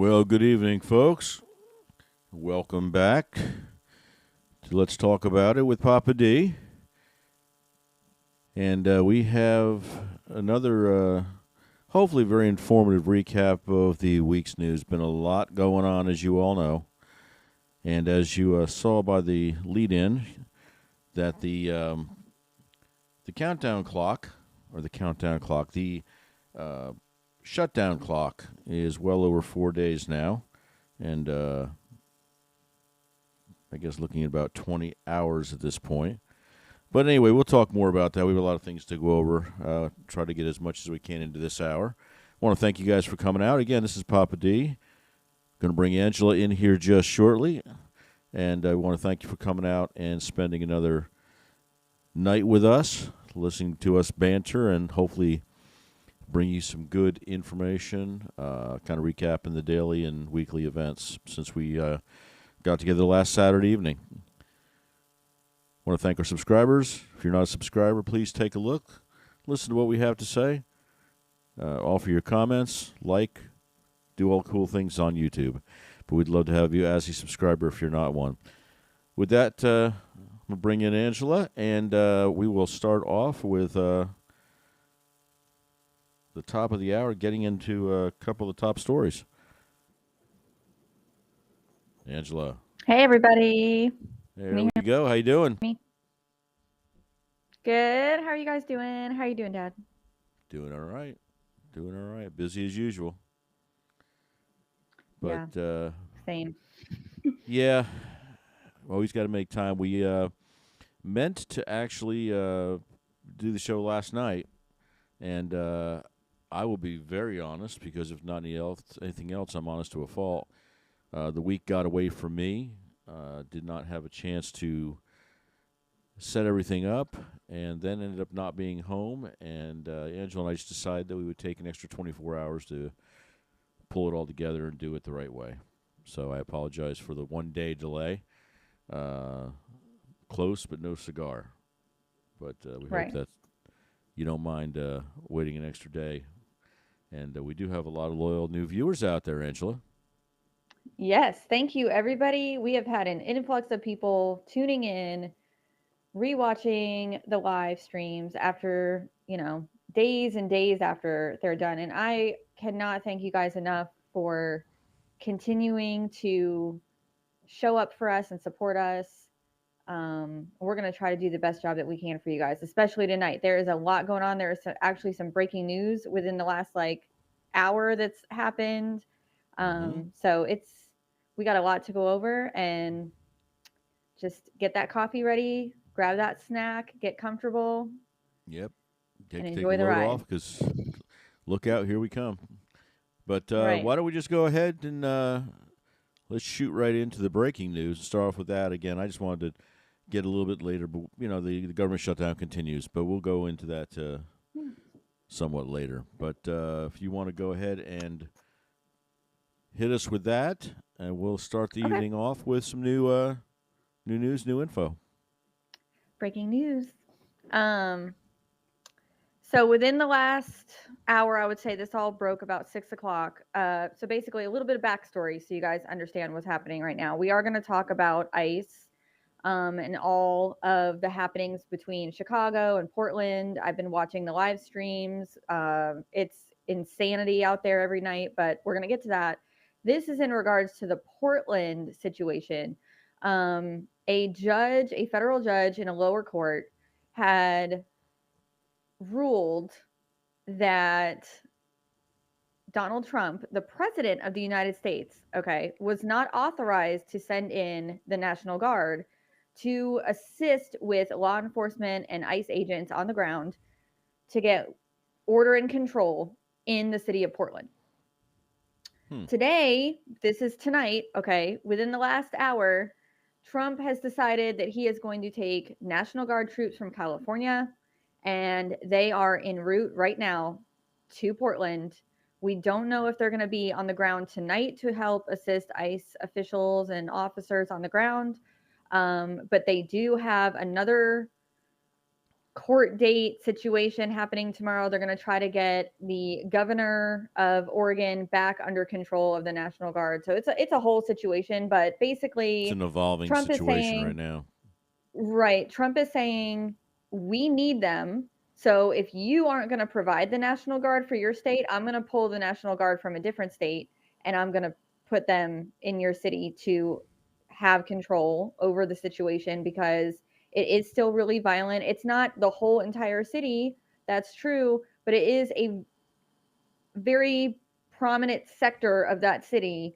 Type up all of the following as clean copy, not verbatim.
Well, good evening, folks. Welcome back to Let's Talk About It with Papa D. And we have another, hopefully, very informative recap of the week's news. Been a lot going on, as you all know. And as you saw by the lead-in, that the countdown clock, the shutdown clock is well over 4 days now. And I guess looking at about 20 hours at this point. But anyway, we'll talk more about that. We have a lot of things to go over. Try to get as much as we can into this hour. I want to thank you guys for coming out. Again, this is Papa D. Going to bring Angela in here just shortly. And I want to thank you for coming out and spending another night with us, listening to us banter, and hopefully bring you some good information, kind of recapping the daily and weekly events since we got together last Saturday evening. I want to thank our subscribers. If you're not a subscriber, please take a look. Listen to what we have to say. Offer your comments. Like. Do all cool things on YouTube. But we'd love to have you as a subscriber if you're not one. With that, I'm going to bring in Angela, and we will start off with the top of the hour, getting into a couple of top stories. Angela. Hey, everybody. There we go. How you doing? Good. How are you guys doing? How are you doing, Dad? Doing all right. Busy as usual. But, yeah. Same. Yeah. Always got to make time. We meant to actually do the show last night, and I will be very honest, because if not anything else, I'm honest to a fault. The week got away from me. Did not have a chance to set everything up, and then ended up not being home. And Angela and I just decided that we would take an extra 24 hours to pull it all together and do it the right way. So I apologize for the 1 day delay. Close, but no cigar. But we hope that you don't mind waiting an extra day. And we do have a lot of loyal new viewers out there, Angela. Yes, thank you, everybody. We have had an influx of people tuning in, rewatching the live streams after, days and days after they're done. And I cannot thank you guys enough for continuing to show up for us and support us. We're going to try to do the best job that we can for you guys, especially tonight. There is a lot going on. There is actually some breaking news within the last hour that's happened. So we got a lot to go over, and just get that coffee ready, grab that snack, get comfortable. Yep. And enjoy the ride. Because look out, here we come. But right. Why don't we just go ahead and let's shoot right into the breaking news and start off with that. Again, I just wanted to get a little bit later, but the government shutdown continues, but we'll go into that somewhat later. But if you want to go ahead and hit us with that, and we'll start the evening off with some new news, new info. Breaking news. So within the last hour, I would say this all broke about 6 o'clock. So basically a little bit of backstory so you guys understand what's happening right now. We are going to talk about ICE and all of the happenings between Chicago and Portland. I've been watching the live streams. It's insanity out there every night, but we're going to get to that. This is in regards to the Portland situation. A federal judge in a lower court had ruled that Donald Trump, the president of the United States, was not authorized to send in the National Guard to assist with law enforcement and ICE agents on the ground to get order and control in the city of Portland. Today, this is tonight, within the last hour, Trump has decided that he is going to take National Guard troops from California, and they are en route right now to Portland. We don't know if they're going to be on the ground tonight to help assist ICE officials and officers on the ground, but they do have another court date situation happening tomorrow. They're going to try to get the governor of Oregon back under control of the National Guard. So it's a whole situation, but It's basically an evolving Trump is situation right saying, now. right, Trump is saying we need them. So if you aren't going to provide the National Guard for your state, I'm going to pull the National Guard from a different state and I'm going to put them in your city to have control over the situation because it is still really violent. It's not the whole entire city, that's true, but it is a very prominent sector of that city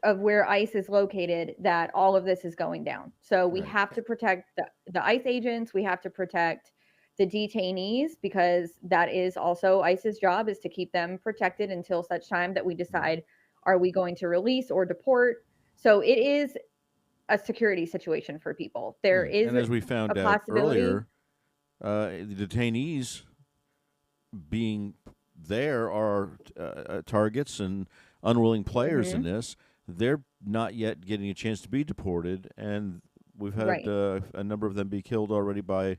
of where ICE is located that all of this is going down. So we Right. have to protect the ICE agents. We have to protect the detainees because that is also ICE's job, is to keep them protected until such time that we decide, are we going to release or deport? So it is a security situation for people. There Right. is And as we a found out possibility. earlier, the detainees being there are targets and unwilling players in Mhm. this. They're not yet getting a chance to be deported, and we've had Right. a number of them be killed already by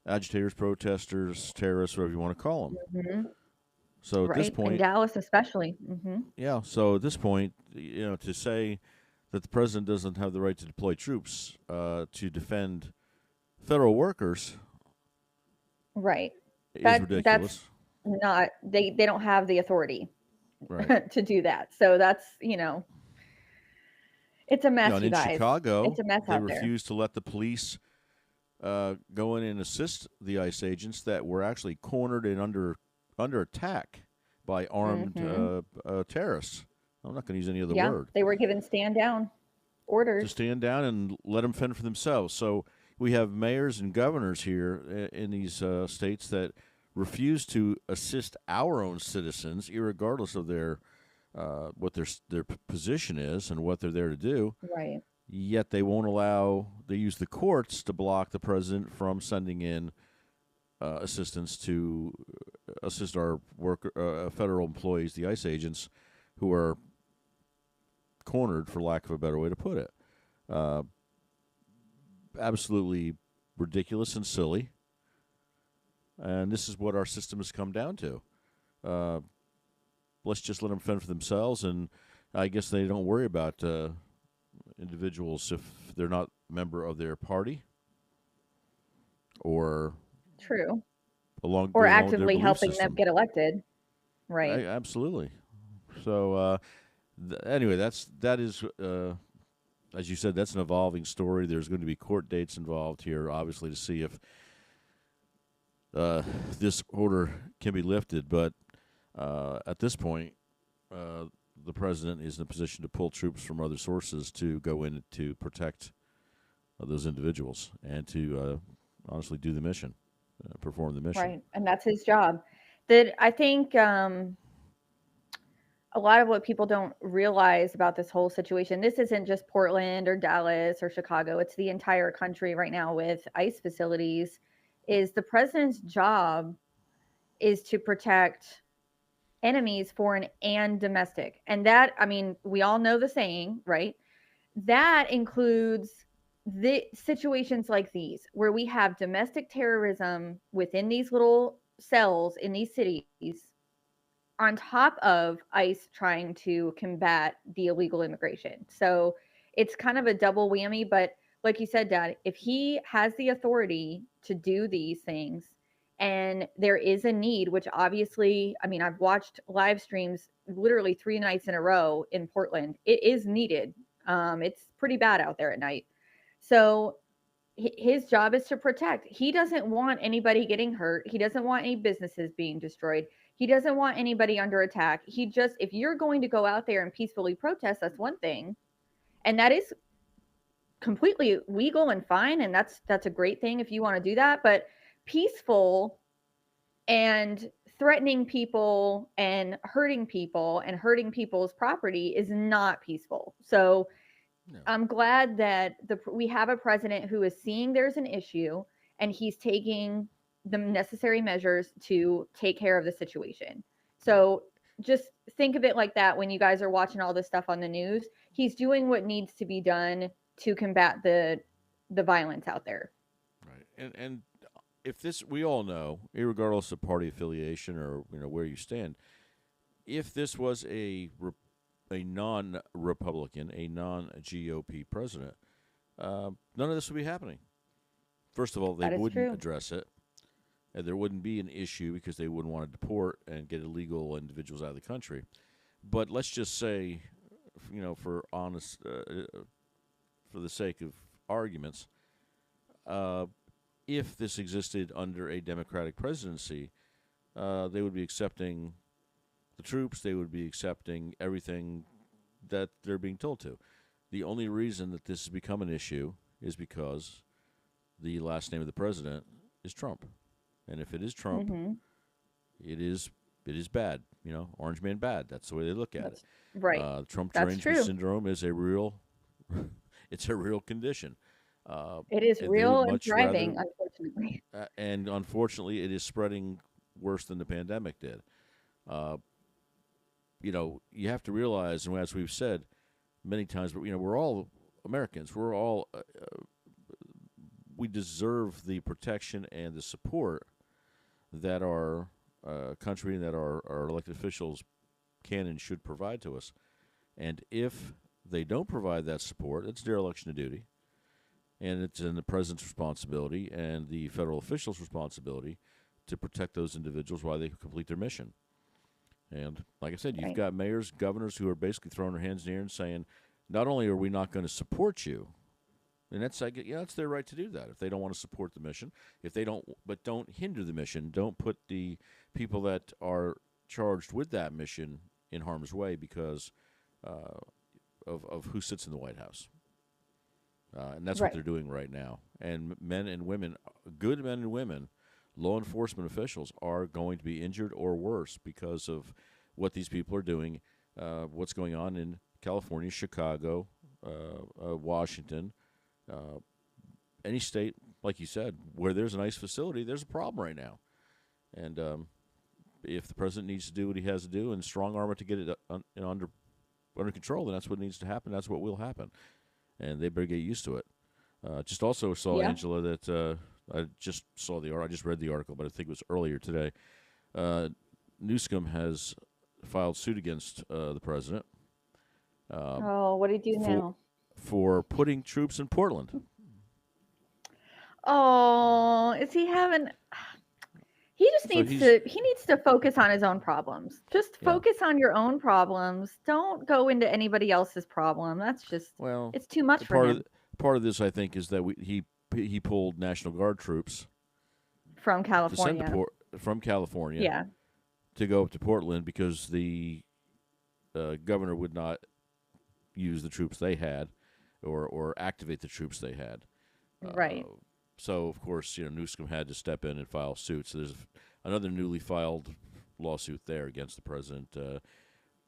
agitators, protesters, terrorists, whatever you want to call them. Mhm. So at this Right. In point, Dallas, especially. Mhm. yeah. So at this point, to say that the president doesn't have the right to deploy troops to defend federal workers Right. is That's ridiculous. not, they don't have the authority Right. to do that. So that's, it's a You know, mess, and you in guys. It's Chicago, a mess they out there. refused to let the police go in and assist the ICE agents that were actually cornered and under attack by armed Mhm. terrorists. I'm not going to use any other Yeah, word. they were given stand down To orders. stand down and let them fend for themselves. So we have mayors and governors here in these states that refuse to assist our own citizens, regardless of their what their position is and what they're there to do. Right. Yet they won't allow. They use the courts to block the president from sending in assistance to assist our federal employees, the ICE agents, who are cornered, for lack of a better way to put it. Uh, Absolutely ridiculous and silly. And this is what our system has come down to. Uh, let's just let them fend for themselves, and I guess they don't worry about individuals if they're not a member of their party or True. go Or along with their actively belief helping them system. get elected. Right. Absolutely. So anyway, that is as you said, that's an evolving story. There's going to be court dates involved here, obviously, to see if this order can be lifted. But at this point, uh, the president is in a position to pull troops from other sources to go in to protect those individuals and to honestly do the mission, perform the mission. Right. And that's his job. That I think a lot of what people don't realize about this whole situation, this isn't just Portland or Dallas or Chicago, it's the entire country right now with ICE facilities, is the president's job is to protect enemies, foreign and domestic. And that, I mean, we all know the saying, right? That includes the situations like these where we have domestic terrorism within these little cells in these cities on top of ICE trying to combat the illegal immigration. So it's kind of a double whammy. But like you said, Dad, if he has the authority to do these things and there is a need, which obviously, I mean, I've watched live streams literally 3 nights in a row in Portland. It is needed. It's pretty bad out there at night. So his job is to protect. He doesn't want anybody getting hurt. He doesn't want any businesses being destroyed. He doesn't want anybody under attack. He just, if you're going to go out there and peacefully protest, that's one thing. And that is completely legal and fine. And that's a great thing if you want to do that. But peaceful and threatening people and hurting people's property is not peaceful. So No. I'm glad that we have a president who is seeing there's an issue and he's taking the necessary measures to take care of the situation. So just think of it like that when you guys are watching all this stuff on the news. He's doing what needs to be done to combat the violence out there. Right. And if this, we all know, regardless of party affiliation or where you stand, if this was a non-Republican, a non-GOP president, none of this would be happening. First of all, they That is wouldn't true. address it, and there wouldn't be an issue because they wouldn't want to deport and get illegal individuals out of the country. But let's just say, for honest, for the sake of arguments, uh, if this existed under a Democratic presidency, they would be accepting the troops. They would be accepting everything that they're being told to. The only reason that this has become an issue is because the last name of the president is Trump, and if it is Trump, Hmm. it is bad. Orange man bad. That's the way they look at it. That's right. Trump That's derangement true. syndrome is a real, it's a real condition. It is And they would real and much rather, thriving, unfortunately. and unfortunately, it is spreading worse than the pandemic did. Uh, you have to realize, and as we've said many times, but we're all Americans. We're all we deserve the protection and the support that our country and that our elected officials can and should provide to us. And if they don't provide that support, it's dereliction of duty, and it's in the president's responsibility and the federal officials' responsibility to protect those individuals while they complete their mission. And like I said, you've Right. got mayors, governors who are basically throwing their hands in the air and saying, not only are we not going to support you, and that's it's their right to do that if they don't want to support the mission. If they don't, but don't hinder the mission. Don't put the people that are charged with that mission in harm's way because uh, of who sits in the White House. And that's what Right. they're doing right now. And men and women, good men and women, law enforcement officials are going to be injured or worse because of what these people are doing, what's going on in California, Chicago, Washington, uh, any state, like you said, where there's an ICE facility, there's a problem right now. And if the president needs to do what he has to do and strong arm it to get it under control, then that's what needs to happen. That's what will happen, and they better get used to it. Just also saw, Yeah. Angela, that I just saw I just read the article, but I think it was earlier today. Uh, Newsom has filed suit against the president um, Oh, what did he do for now? putting troops in Portland. Oh, is he having? He just So needs he's to. He needs to focus on his own problems. Just yeah. focus on your own problems. Don't go into anybody else's problem. That's just. Well, It's too much for part of him part of this, I think, is that he pulled National Guard troops from to send to California. from California Yeah. to go up to Portland because the governor would not use the troops they had or activate the troops they had. Right. So of course, Newsom had to step in and file suit. So there's another newly filed lawsuit there against the president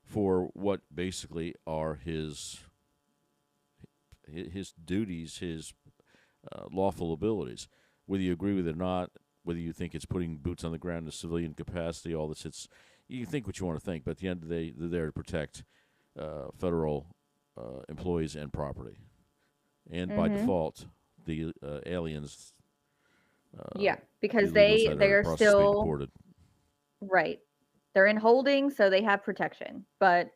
for what basically are his duties, his lawful abilities. Whether you agree with it or not, whether you think it's putting boots on the ground in a civilian capacity, all this, you can think what you want to think. But at the end of the day, they're there to protect federal employees and property, and by Mm-hmm. default, the aliens, Yeah, the because illegals that are in the they're process of being still deported. right. They're in holding, so they have protection. But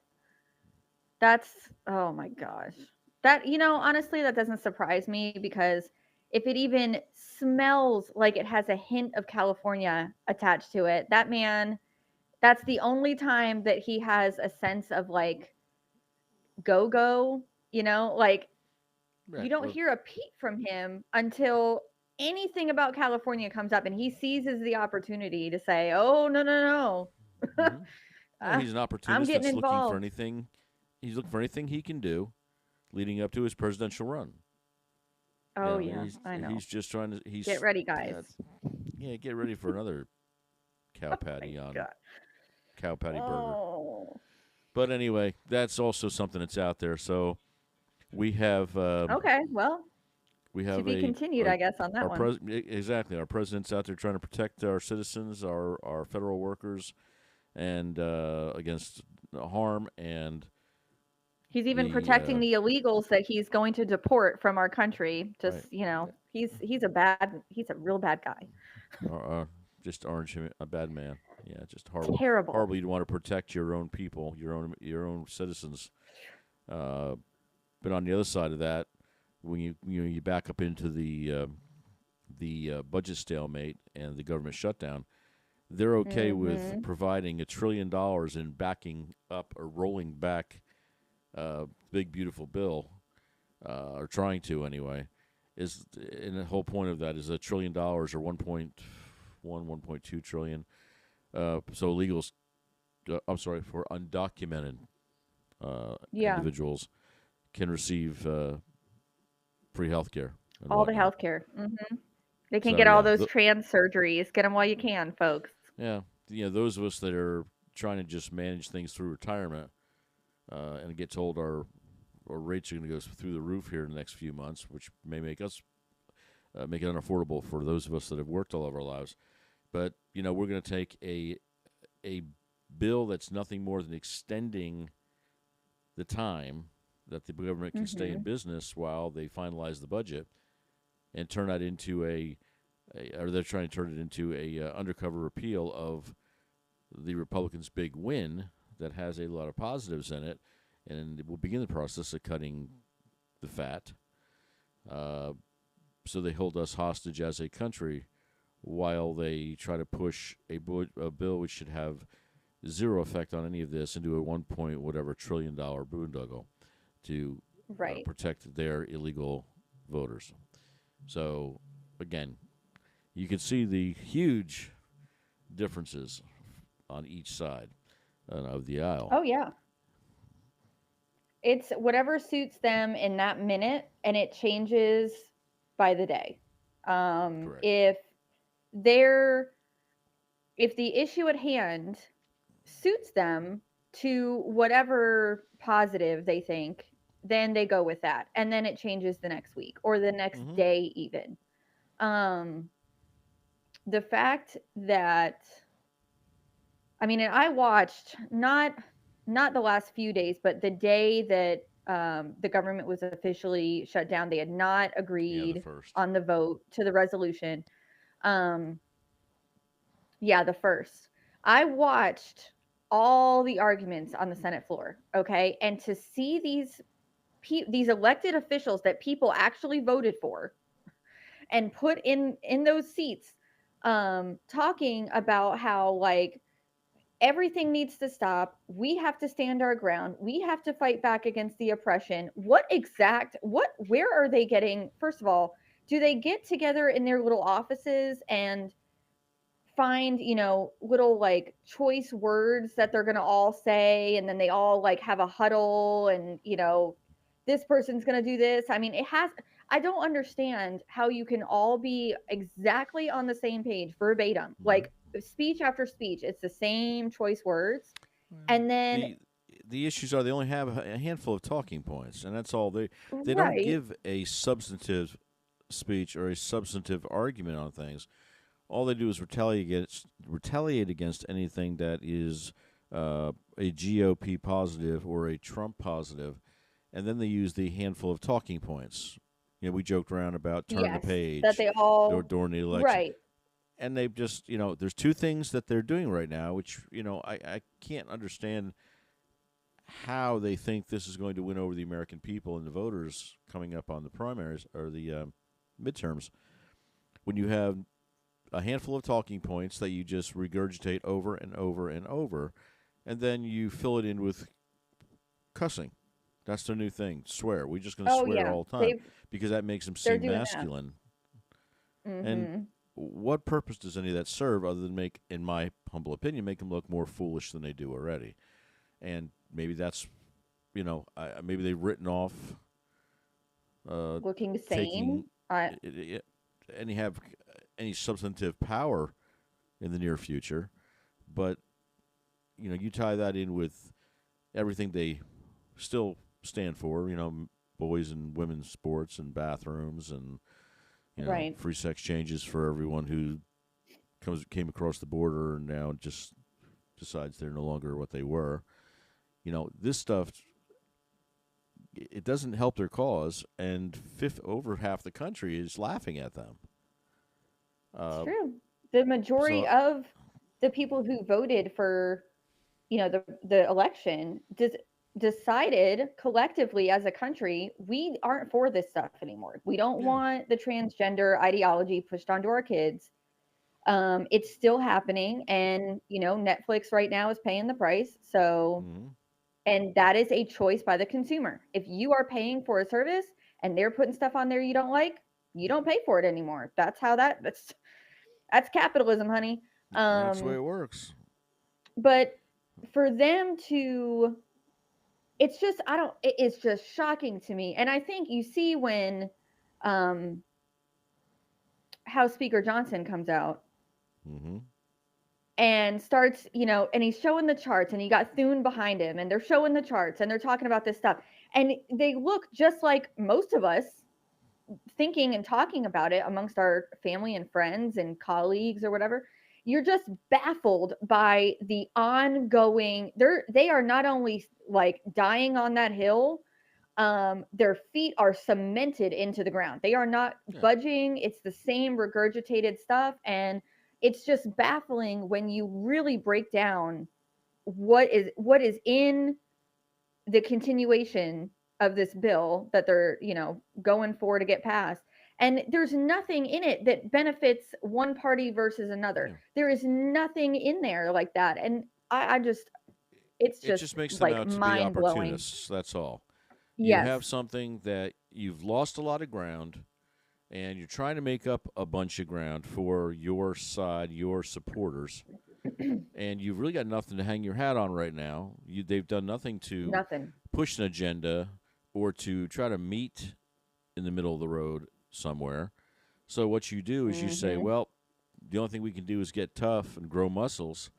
that's oh my gosh. That honestly, that doesn't surprise me because if it even smells like it has a hint of California attached to it, that man, that's the only time that he has a sense of like go go, like you Right. don't Well, hear a peep from him until anything about California comes up and he seizes the opportunity to say, "Oh, no, no, no. hmm no, uh, he's an I'm opportunist getting that's looking for involved." anything. He's looking for anything he can do leading up to his presidential run. Oh yeah, He's I know. he's just trying to Get ready, guys. get ready for another cow Oh my patty on god. cow patty burger. Oh. But anyway, that's also something that's out there. So we have Okay, well, we to have be continued, I guess, on that our one. exactly our president's out there trying to protect our citizens, our federal workers, and against harm and He's even the protecting the illegals that he's going to deport from our country. right. Just, He's a real bad guy. Just orange him a bad man. Yeah, just horrible. Terrible. Horrible. You'd want to protect your own people, your own citizens. Uh, but on the other side of that, when you back up into the budget stalemate and the government shutdown, they're okay with Mhm. providing $1 trillion in backing up or rolling back big beautiful bill, or trying to anyway. Is and the whole point of that is $1 trillion or 1.2 trillion. So illegals, I'm sorry, for undocumented Yeah. individuals can receive free health care and All the whatnot. healthcare. Mhm. They can So get all yeah, those trans surgeries. Get them while you can, folks. yeah, those of us that are trying to just manage things through retirement and get told our rates are going to go through the roof here in the next few months, which may make us make it unaffordable for those of us that have worked all of our lives. But we're going to take a bill that's nothing more than extending the time that the government can stay in Mhm. business while they finalize the budget, and turn that into or they're trying to turn it into a undercover repeal of the Republicans' big win that has a lot of positives in it, and it will begin the process of cutting the fat. Uh, so they hold us hostage as a country while they try to push a bill which should have zero effect on any of this into a 1 point whatever trillion dollar boondoggle to Right. protect their illegal voters. So again, you can see the huge differences on each side of the aisle. Oh yeah. It's whatever suits them in that minute, and it changes by the day. Correct. They're if the issue at hand suits them to whatever positive they think, then they go with that. And then it changes the next week or the next Mm-hmm. day, even. Um, the fact that, I mean, and I watched not the last few days, but the day that the government was officially shut down, they had not Yeah, the agreed first. on the vote to the resolution. Um, Yeah, the first. I watched all the arguments on the Senate floor, okay? And to see these elected officials that people actually voted for and put in those seats talking about how like everything needs to stop. We have to stand our ground. We have to fight back against the oppression. Where are they getting? First of all, do they get together in their little offices and find, little like choice words that they're going to all say, and then they all like have a huddle, and this person's going to do this. I mean, I don't understand how you can all be exactly on the same page verbatim, Mm-hmm. like speech after speech, it's the same choice words. Well, And then the issues are they only have a handful of talking points, and that's all. They don't right. give a substantive speech or a substantive argument on things. All they do is retaliate against anything that is a GOP positive or a Trump positive, and then they use the handful of talking points. We joked around about turn the Yes, that page they all during the election, right. and they've just there's two things that they're doing right now, which I can't understand how they think this is going to win over the American people and the voters coming up on the primaries or the midterms. When you have a handful of talking points that you just regurgitate over and over and over, and then you fill it in with cussing. That's their new thing. Swear. We're just going to Oh swear yeah, all the time because that makes them they're seem doing that. masculine. And Mhm. what purpose does any of that serve other than make, in my humble opinion, make them look more foolish than they do already? And maybe that's, maybe they've written off uh, Looking taking sane. I any have any substantive power in the near future, but you tie that in with everything they still stand for. Boys and women's sports and bathrooms and Right. free sex changes for everyone who came across the border and now just decides they're no longer what they were. This stuff it doesn't help their cause, and over half the country is laughing at them. It's Uh, true. The majority so of the people who voted for, the election decided collectively as a country, we aren't for this stuff anymore. We don't yeah, want the transgender ideology pushed onto our kids. It's still happening, and Netflix right now is paying the price. So, mm-hmm. and that is a choice by the consumer. If you are paying for a service and they're putting stuff on there you don't like, you don't pay for it anymore. That's capitalism, honey. That's the way Um, it works. but for them to, it's just, it's just shocking to me. And I think you see when um, House Speaker Johnson comes out Mm-hmm. and starts, and he's showing the charts, and you got Thune behind him, and they're showing the charts, and they're talking about this stuff. And they look just like most of us thinking and talking about it amongst our family and friends and colleagues or whatever. You're just baffled by the ongoing, they are not only like dying on that hill, their feet are cemented into the ground. They are not Yeah. budging. It's the same regurgitated stuff. And it's just baffling when you really break down what is in the continuation of this bill that they're going for to get passed. And there's nothing in it that benefits one party versus another. Yeah. There is nothing in there like that. And I just, it's It just just makes them like out to be mind blowing. opportunists. That's all. You Yes. have something that you've lost a lot of ground, and you're trying to make up a bunch of ground for your side, your supporters, and you've really got nothing to hang your hat on right now. They've done nothing to Nothing. push an agenda or to try to meet in the middle of the road somewhere. So what you do is you say, Hmm. well, the only thing we can do is get tough and grow muscles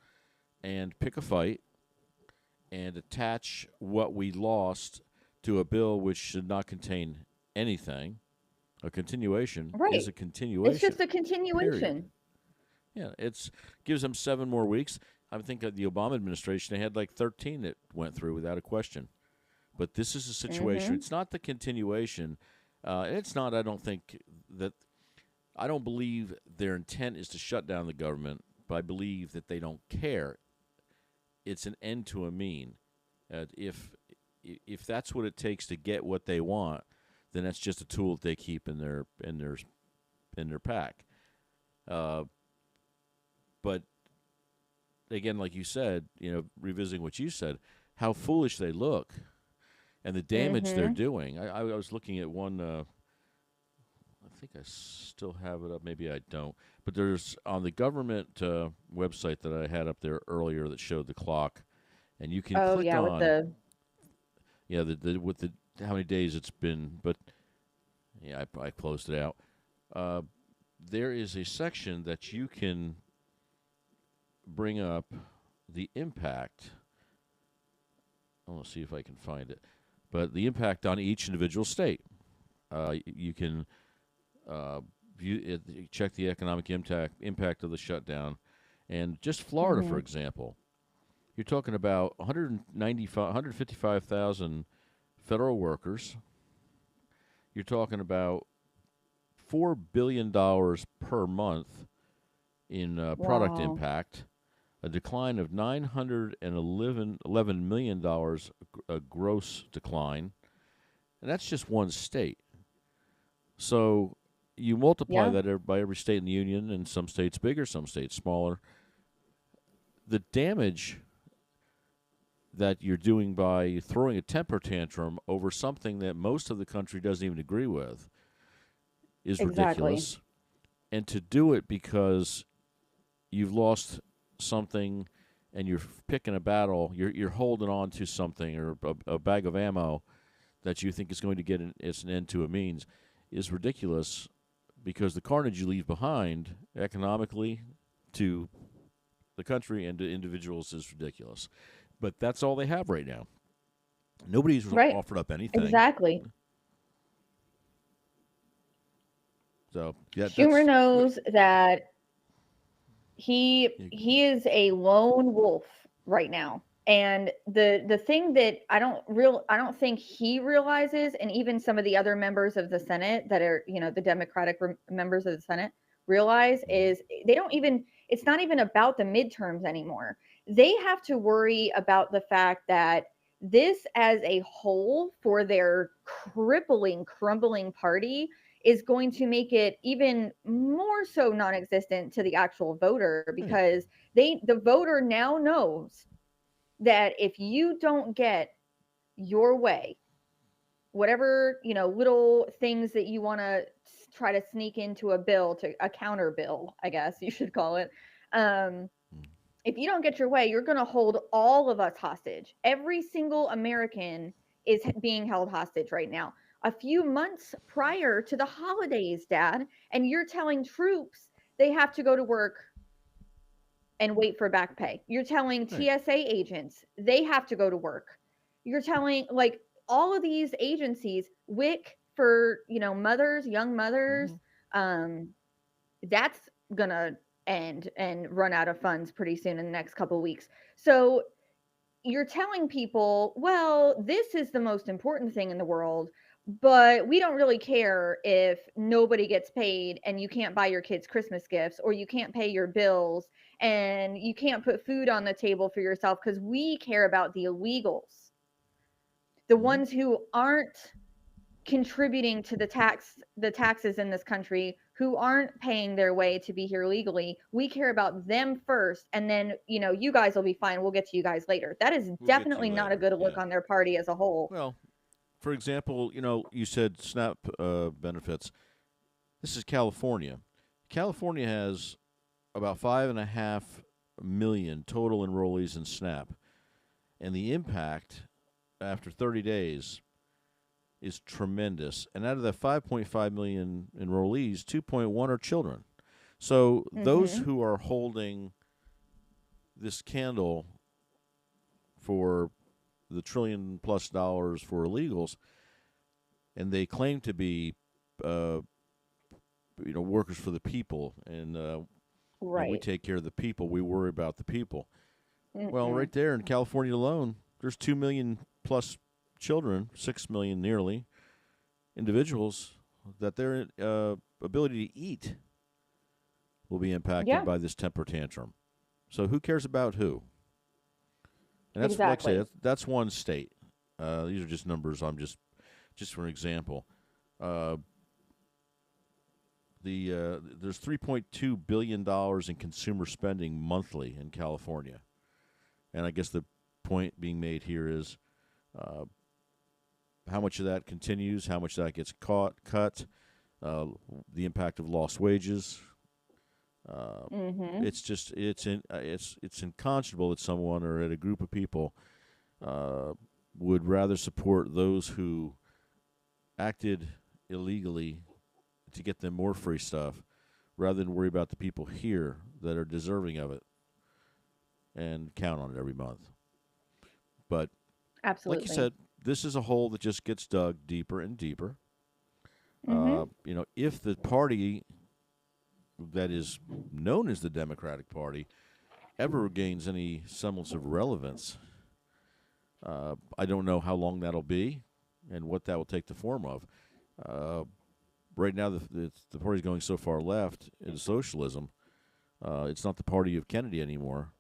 and pick a fight and attach what we lost to a bill which should not contain anything. A continuation is Right. a It's continuation. just a Period. continuation. Yeah, it's gives them 7 more weeks. I think the Obama administration they had like 13 that went through without a question. But this is a situation. Hmm. It's not the continuation. It's not. I don't think that. I don't believe their intent is to shut down the government. But I believe that they don't care. It's an end to a mean. If that's what it takes to get what they want, then that's just a tool that they keep in their pack. Uh, but again, like you said, revisiting what you said, how foolish they look and the damage they're Hmm. doing. I was looking at one. I think I still have it up. Maybe I don't. But there's on the government website that I had up there earlier that showed the clock, and you can Oh click yeah, with on the with the how many days it's been. But yeah, I closed it out. Uh, there is a section that you can bring up the impact. I want to see if I can find it, but the impact on each individual state. You can view it, check the economic impact of the shutdown, and just Florida, for hmm example, you're talking about 155,000 federal workers. You're talking about $4 billion per month in product wow. impact, a decline of $911 million, a gross decline, and that's just one state. So you multiply Yeah, that by every state in the union, and some states bigger, some states smaller. The damage that you're doing by throwing a temper tantrum over something that most of the country doesn't even agree with is exactly. ridiculous. And to do it because you've lost something and you're picking a battle, you're holding on to something or a bag of ammo that you think is going to get it's an end to a means is ridiculous because the carnage you leave behind economically to the country and to individuals is ridiculous. But that's all they have right now. Nobody's Right. offered up anything. Exactly. So yeah, Schumer that's knows that he is a lone wolf right now. And the thing that I don't think he realizes, and even some of the other members of the Senate that are, you know, the Democratic members of the Senate realize, Mhm. is they don't even, it's not even about the midterms anymore. They have to worry about the fact that this as a whole for their crumbling party is going to make it even more so non-existent to the actual voter, Right. because the voter now knows that if you don't get your way, whatever, you know, little things that you want to try to sneak into a bill, to a counter bill, I guess you should call it. Um, Mm. if you don't get your way, you're going to hold all of us hostage. Every single American is being held hostage right now. A few months prior to the holidays, Dad, and you're telling troops they have to go to work and wait for back pay. You're telling Right. TSA agents they have to go to work. You're telling, like, all of these agencies, WIC for, you know, mothers, young mothers, Hmm. um, that's gonna end and run out of funds pretty soon in the next couple of weeks. So you're telling people, well, this is the most important thing in the world, but we don't really care if nobody gets paid and you can't buy your kids Christmas gifts, or you can't pay your bills and you can't put food on the table for yourself, because we care about the illegals, the Hmm. ones who aren't contributing to the taxes in this country, who aren't paying their way to be here legally. We care about them first, and then, you know, you guys will be fine, we'll get to you guys later. That is We'll get to definitely you not a later. good look Yeah. on their party as a whole. Well, for example, you know, you said SNAP benefits. This is California. California has about 5.5 million total enrollees in SNAP, and the impact after 30 days is tremendous. And out of that 5.5 million enrollees, 2.1 are children. So those Mhm. who are holding this candle for the $1 trillion+ for illegals, and they claim to be, uh, workers for the people, and we Right. take care of the people. We worry about the people. Well, Mm-mm. right there in California alone, there's 2 million+ children, 6 million nearly individuals that their ability to eat will be impacted Yeah, by this temper tantrum. So who cares about who? And that's, like I say, exactly. that's one state. These are just numbers. I'm just for an example. Uh, there's $3.2 billion in consumer spending monthly in California, and I guess the point being made here is uh, how much of that continues, how much of that gets cut, uh, the impact of lost wages. Uh, Mhm. it's just it's unconscionable that someone or at a group of people uh, would rather support those who acted illegally to get them more free stuff rather than worry about the people here that are deserving of it and count on it every month. But like you Absolutely. said, this is a hole that just gets dug deeper and deeper. Mhm. If the party that is known as the Democratic Party ever gains any semblance of relevance, I don't know how long that'll be and what that will take the form of. Uh, right now, the party's going so far left into socialism. It's not the party of Kennedy anymore,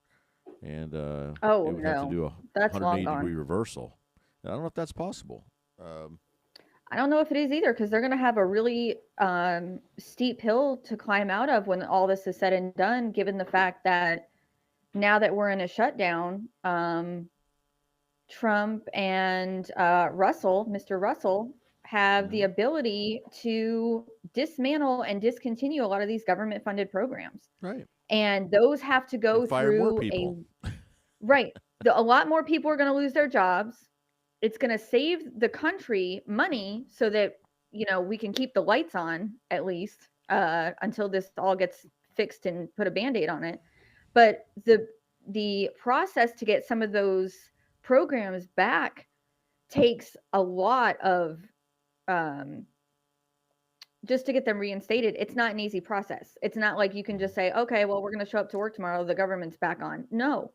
and Oh it would have to no, do a that's long 180-degree gone. reversal. And I don't know if that's possible. Um, I don't know if it is either, because they're going to have a really steep hill to climb out of when all this is said and done, given the fact that now that we're in a shutdown, Trump and Mr. Russell, have the mhm. ability to dismantle and discontinue a lot of these government funded programs. Right. And those have to And go fire more through a, people. right. A lot more people are going to lose their jobs. It's going to save the country money so that, you know, we can keep the lights on at least until this all gets fixed and put a band-aid on it. But the process to get some of those programs back takes a lot of um, just to get them reinstated. It's not an easy process. It's not like you can Mhm. just say, okay, well, we're going to show up to work tomorrow, the government's back on. No,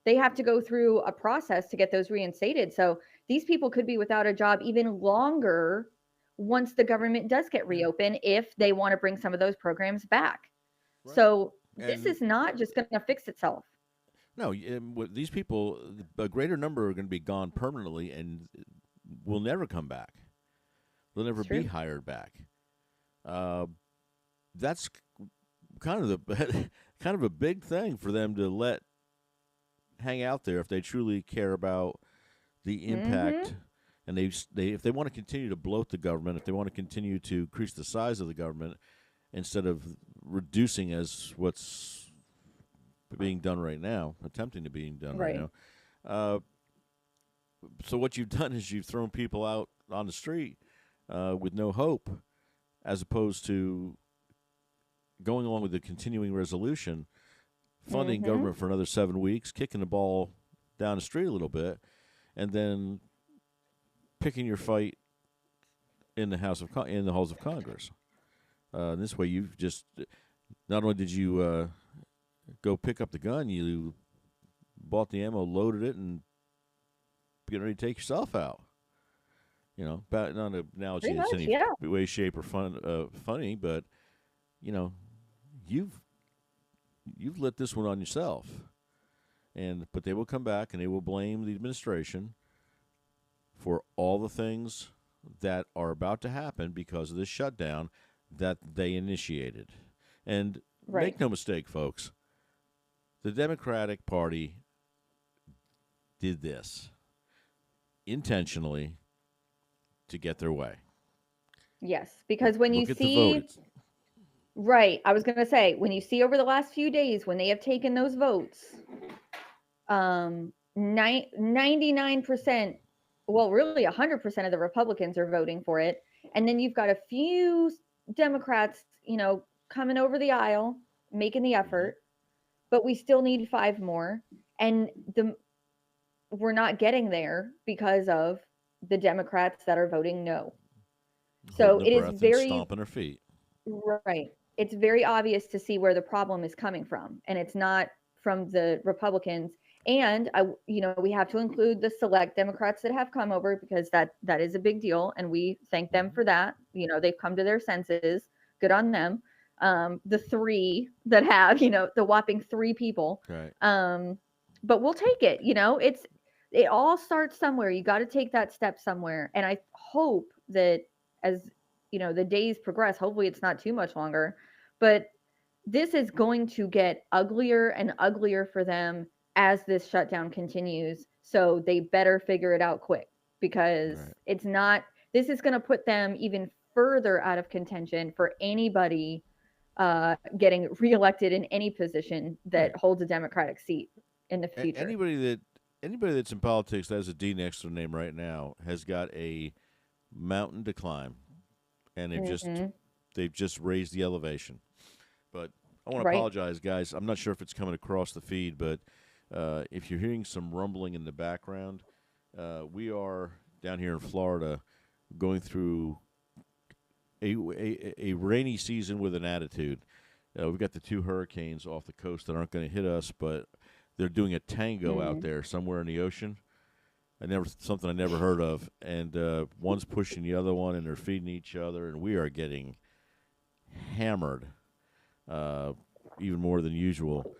they have to go through a process to get those reinstated. So these people could be without a job even longer once the government does get reopened if they want to bring some of those programs back. Right. So this And is not just going to fix itself. no, these people, a greater number are going to be gone permanently and will never come back. They'll never It's be true. hired back. Uh, that's kind of the kind of a big thing for them to let hang out there if they truly care about the Mm-hmm. impact. And they if they want to continue to bloat the government, if they want to continue to increase the size of the government instead of reducing as what's being done right now, attempting to being done right Right. now. Uh, so what you've done is you've thrown people out on the street with no hope, as opposed to going along with the continuing resolution, funding Mm-hmm. government for another 7 weeks, kicking the ball down the street a little bit, and then picking your fight in the in the halls of Congress. This way, you've just not only did you go pick up the gun, you bought the ammo, loaded it, and getting ready to take yourself out. Not an analogy Pretty that's much, any yeah. way, shape, or funny, but you know, you've lit this one on yourself. But they will come back and they will blame the administration for all the things that are about to happen because of this shutdown that they initiated. And Right. make no mistake, folks, the Democratic Party did this intentionally to get their way. Yes, because when you Look at the vote. see, right, I was going to say, when you see over the last few days when they have taken those votes, 99%, well, really 100% of the Republicans are voting for it. And then you've got a few Democrats, coming over the aisle, making the Mm-hmm. effort, but we still need five more. And we're not getting there because of the Democrats that are voting no. Holding So their it is breath and very stomping their feet. right. It's very obvious to see where the problem is coming from, and it's not from the Republicans. And we have to include the select Democrats that have come over because that is a big deal, and we thank them Mm-hmm. for that. They've come to their senses. Good on them. The three that have, the whopping three people. Right. But we'll take it. It all starts somewhere. You got to take that step somewhere, and I hope that as the days progress, hopefully it's not too much longer, but this is going to get uglier and uglier for them as this shutdown continues. So they better figure it out quick because Right. it's not, this is going to put them even further out of contention for anybody getting reelected in any position that Right. holds a Democratic seat in the future. Anybody that's in politics that has a D next to their name right now has got a mountain to climb, and Hmm. they've just raised the elevation. But I want to Right. apologize, guys. I'm not sure if it's coming across the feed, but if you're hearing some rumbling in the background, we are down here in Florida going through a rainy season with an attitude. We've got the two hurricanes off the coast that aren't going to hit us, but they're doing a tango out Mm. there somewhere in the ocean. Something I never heard of, and one's pushing the other one, and they're feeding each other, and we are getting hammered, uh, even more than usual,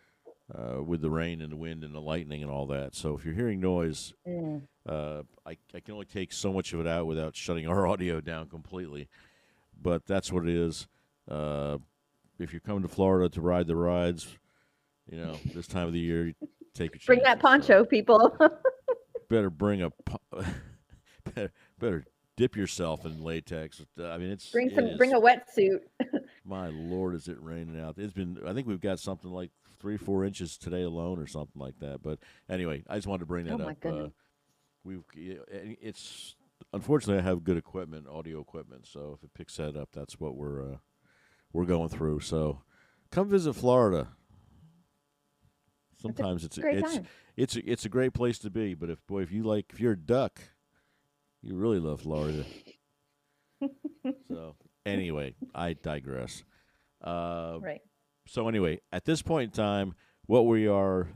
with the rain and the wind and the lightning and all that. So if you're hearing noise, Mm. I can only take so much of it out without shutting our audio down completely. But that's what it is. Uh, if you're coming to Florida to ride the rides, this time of the year, you take your Bring that chances. So poncho, people. better bring a better dip yourself in latex. I mean, bring it some, bring is. a wetsuit. My lord, is it raining out? It's been. I think we've got something like 3-4 inches today alone, or something like that. But anyway, I just wanted to bring Oh that my up. goodness. It's unfortunately I have good equipment, audio equipment. So if it picks that up, that's what we're going through. So come visit Florida. It's a Sometimes great time. it's a great place to be. But if you're a duck, you really love Florida. So anyway, I digress. Uh, Right. so anyway, at this point in time, what we are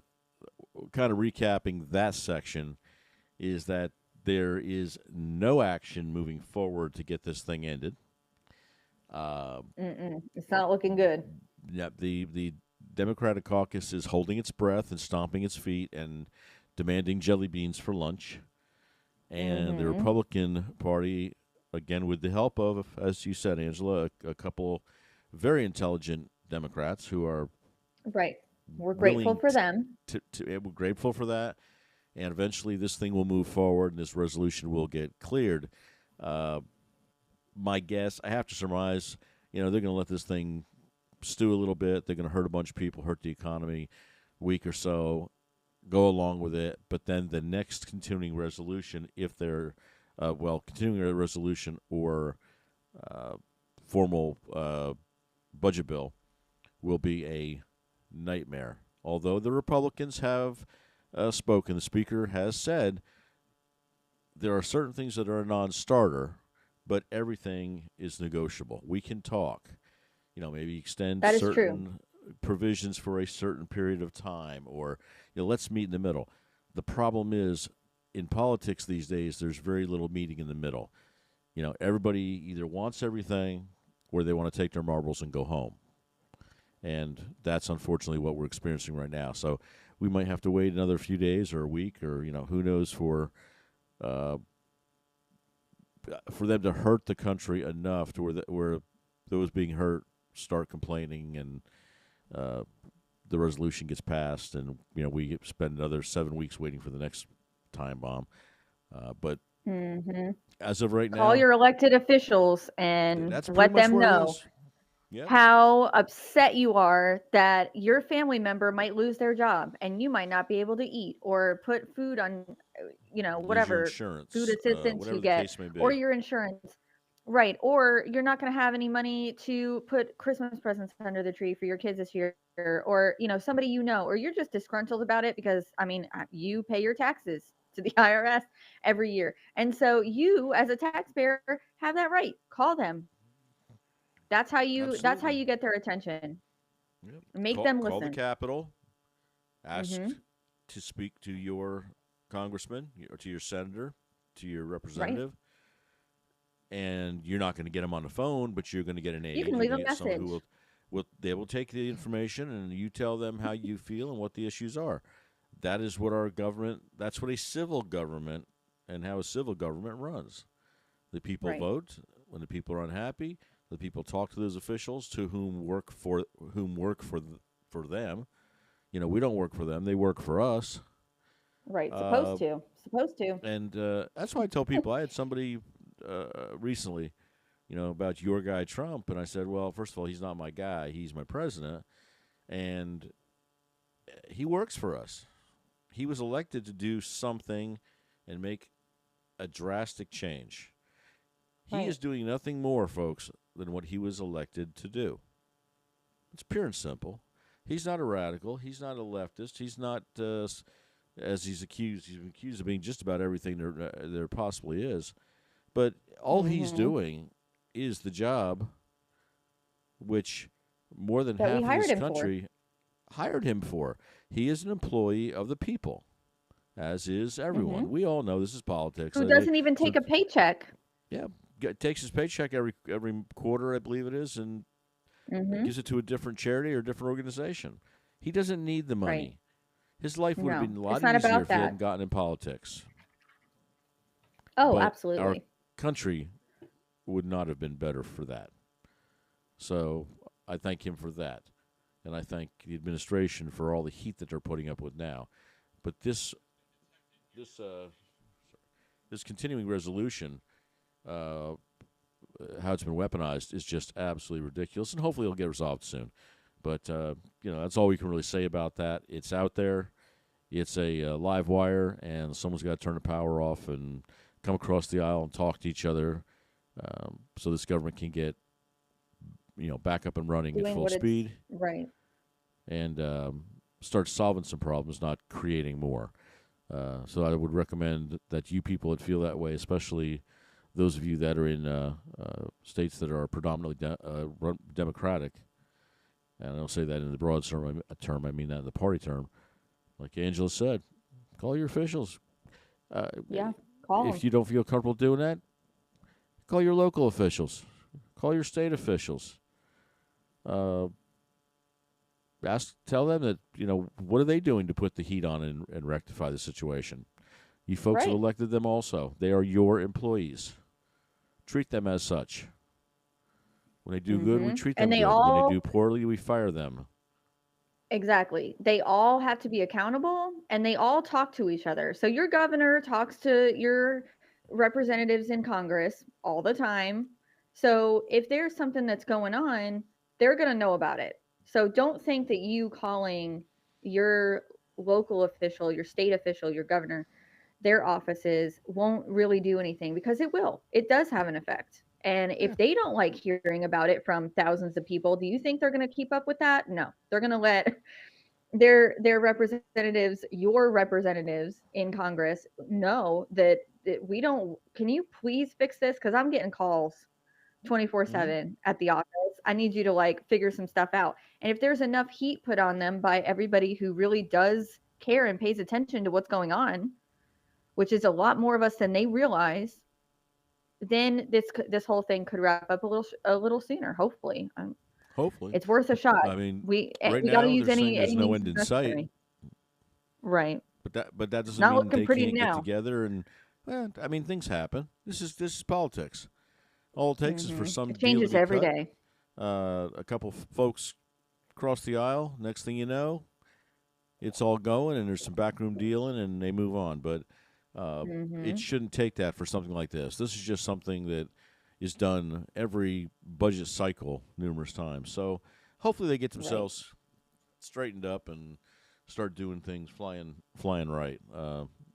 kind of recapping that section, is that there is no action moving forward to get this thing ended. It's not looking good. Yep, the Democratic caucus is holding its breath and stomping its feet and demanding jelly beans for lunch. And the Republican Party, again, with the help of, as you said, Angela, a couple very intelligent Democrats who are Right. We're grateful for them. We're grateful for that. And eventually this thing will move forward and this resolution will get cleared. My guess, I have to surmise, they're going to let this thing stew a little bit. They're going to hurt a bunch of people, hurt the economy, week or so, go along with it. But then the next continuing resolution, if they're, continuing a resolution or formal budget bill, will be a nightmare. Although the Republicans have spoken, the Speaker has said there are certain things that are a non-starter, but everything is negotiable. We can talk. Maybe extend That is certain provisions for a certain period of time, or let's meet in the middle. The problem is, in politics these days, there's very little meeting in the middle. Everybody either wants everything or they want to take their marbles and go home. And that's unfortunately what we're experiencing right now. So we might have to wait another few days or a week or, who knows, for them to hurt the country enough to where those being hurt start complaining and the resolution gets passed and, we spend another 7 weeks waiting for the next time bomb. But as of right now, call your elected officials and let them know how upset you are that your family member might lose their job and you might not be able to eat or put food on, whatever food assistance you get, or your insurance. Right. Or you're not going to have any money to put Christmas presents under the tree for your kids this year, or, somebody, or you're just disgruntled about it because, you pay your taxes to the IRS every year. And so you, as a taxpayer, have that right. Call them. That's how you get their attention. Yep. Make them listen. Call the Capitol. Ask to speak to your congressman or to your senator, to your representative. Right. And you're not going to get them on the phone, but you're going to get an aide. You can leave a message. They will take the information, and you tell them how you feel and what the issues are. That is what our government. That's what a civil government and how a civil government runs. The people vote when the people are unhappy. The people talk to those officials to whom work for them. We don't work for them; they work for us. Right, supposed to. And that's why I tell people. I had somebody recently, about your guy Trump, and I said, well, first of all, he's not my guy; he's my president, and he works for us. He was elected to do something and make a drastic change. He is doing nothing more, folks, than what he was elected to do. It's pure and simple. He's not a radical. He's not a leftist. He's not, as he's accused. He's been accused of being just about everything there possibly is. But all he's doing is the job which more than half of this country hired him for. He is an employee of the people, as is everyone. We all know this is politics. Who doesn't even take a paycheck. Yeah. Takes his paycheck every quarter, I believe it is, and gives it to a different charity or a different organization. He doesn't need the money. Right. His life would have been a lot easier if he hadn't gotten in politics. Oh, but absolutely. Our country would not have been better for that. So I thank him for that, and I thank the administration for all the heat that they're putting up with now. But this continuing resolution. How it's been weaponized is just absolutely ridiculous, and hopefully it'll get resolved soon. But that's all we can really say about that. It's out there. It's a live wire, and someone's got to turn the power off and come across the aisle and talk to each other, so this government can get back up and running at full speed, right? And start solving some problems, not creating more. So I would recommend that you people that feel that way, especially those of you that are in states that are predominantly Democratic, and I don't say that in the broad term, I mean that in the party term, Like Angela said, call your officials. Uh, Yeah, call if them. you don't feel comfortable doing that, call your local officials. Call your state officials. Uh, tell them that what are they doing to put the heat on and rectify the situation. You folks have Right. elected them also. They are your employees. Treat them as such. When they do good, we treat And them they good. When they do all, poorly, we fire them. exactly. They all have to be accountable and they all talk to each other. So your governor talks to your representatives in Congress all the time. So if there's something that's going on, they're going to know about it. So don't think that you calling your local official, your state official, your governor, their offices won't really do anything because it will. It does have an effect. And Yeah. if they don't like hearing about it from thousands of people, do you think they're going to keep up with that? No. They're going to let their representatives, your representatives in Congress know that we don't, can you please fix this cuz I'm getting calls Mm-hmm. 24/7 at the office. I need you to like figure some stuff out. And if there's enough heat put on them by everybody who really does care and pays attention to what's going on, which is a lot more of us than they realize, then this whole thing could wrap up a little sooner. Hopefully, Hopefully. it's worth a shot. I mean, right We got to now use they're saying any there's no means end in sight, necessary. Right. but that doesn't Not mean looking they pretty can't get now. together and. Well, I mean, things happen. This is politics. All it takes is for some It deal to changes be every cut. day. A couple folks cross the aisle. Next thing you know, it's all going, and there's some backroom dealing, and they move on. But it Hmm. shouldn't take that for something like this. This is just something that is done every budget cycle numerous times. So hopefully they get Right. themselves straightened up and start doing things flying right.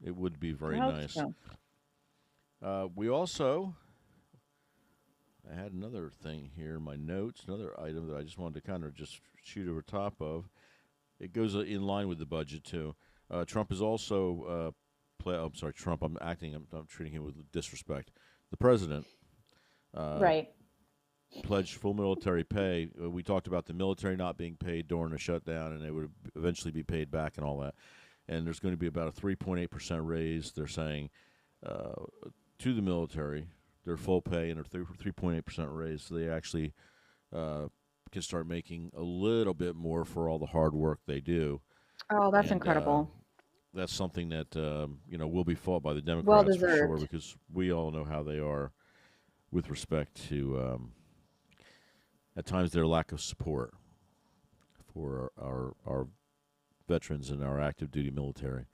It would be I very hope nice. so. We also I had another thing here in my notes, another item that I just wanted to kind of just shoot over top of. It goes in line with the budget too. Trump is also I'm sorry, Trump. I'm treating him with disrespect. The president uh, Right. pledged full military pay. We talked about the military not being paid during the shutdown, and they would eventually be paid back and all that. And there's going to be about a 3.8% raise. They're saying uh, to the military, their full pay and a 3.8% raise, so they actually uh, can start making a little bit more for all the hard work they do. Oh, that's And incredible. that's something that will be fought by the Well Democrats for sure, deserved. because we all know how they are with respect to at times their lack of support for our veterans and our active duty military.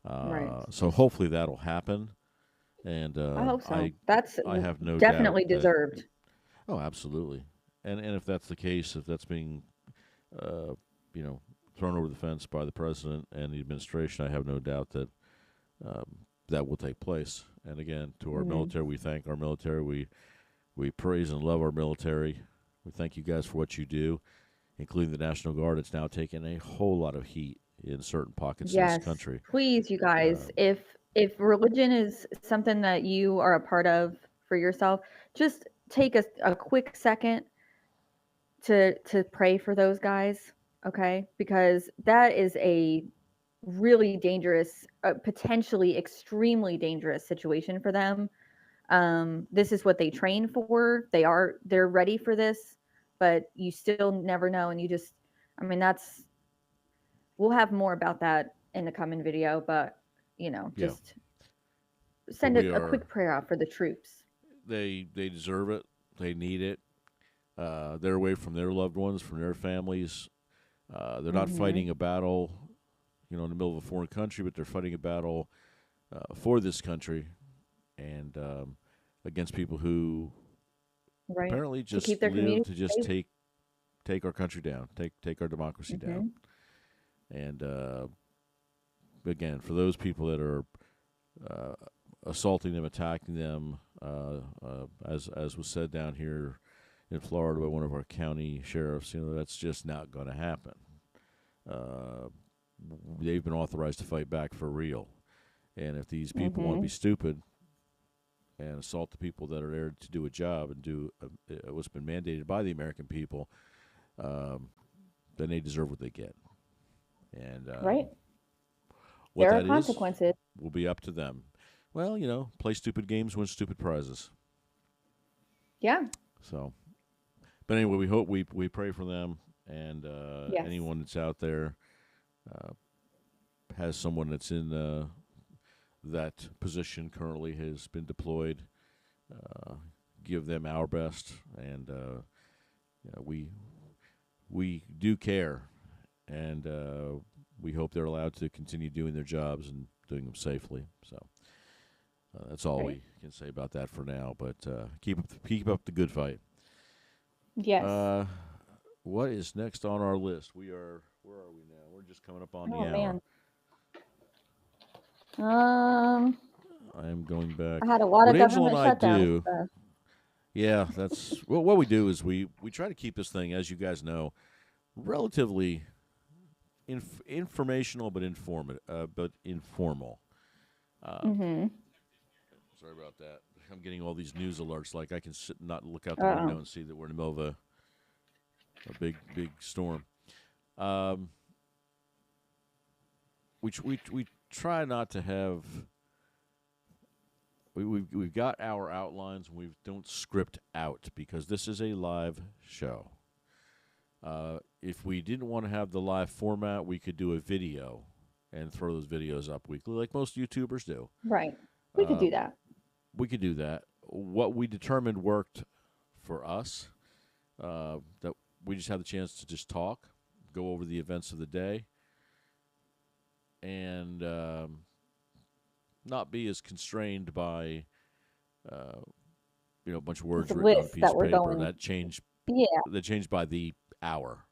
Right. So hopefully that'll happen, and I hope so. I That's I have no doubt definitely that deserved. absolutely, and if that's the case, if that's being uh, you know thrown over the fence by the president and the administration, I have no doubt that that will take place. And again, to our Hmm. military, we thank our military. We praise and love our military. We thank you guys for what you do, including the National Guard. It's now taken a whole lot of heat in certain pockets of this Yes, country. please, you guys, Um, if religion is something that you are a part of for yourself, just take a quick second to pray for those guys, okay? Because that is a really dangerous, potentially extremely dangerous situation for them. This is what they train for. They're ready for this, but you still never know, and you just, I mean, that's we'll have more about that in the coming video, but yeah, just but send we a are. quick prayer out for the troops. They deserve it. They need it. They're away from their loved ones, from their families. They're not Hmm. fighting a battle, in the middle of a foreign country, but they're fighting a battle for this country and against people who Right. apparently To keep just their live community to just safe. take our country down, take our democracy down. Hmm. And again, for those people that are uh, assaulting them, attacking them, as was said down here in Florida by one of our county sheriffs, that's just not going to happen. Uh, they've been authorized to fight back for real. And if these people want to be Hmm. stupid and assault the people that are there to do a job and do what's been mandated by the American people, um, then they deserve what they get. And Right. What There are that is consequences. will be up to them. Well, play stupid games, win stupid prizes. Yeah. So, but anyway, we pray for them, and Yes. anyone that's out there uh, has someone that's in that position currently has been deployed. Uh, give them our best, and we do care, and we hope they're allowed to continue doing their jobs and doing them safely. So that's all Right. we can say about that for now. But keep up the good fight. Yes. What is next on our list? Where are we now? We're just coming up on the Oh hour. man. Um, I am going back. I had a lot What of Angel and government I shutdowns. do, yeah, that's what we do is we try to keep this thing, as you guys know, relatively informational but informal. Mm-hmm. Sorry about that. I'm getting all these news alerts. Like I can sit and not look out the Uh-oh. window and see that we're in the middle of a big storm. We try not to have. We've got our outlines and we don't script out because this is a live show. If we didn't want to have the live format, we could do a video and throw those videos up weekly, like most YouTubers do. Right. We could do that. We could do that. What we determined worked for us, that we just had the chance to just talk, go over the events of the day, and not be as constrained by, a bunch of words The written on a list piece that of we're paper. going. That changed. Yeah. That changed by the hour.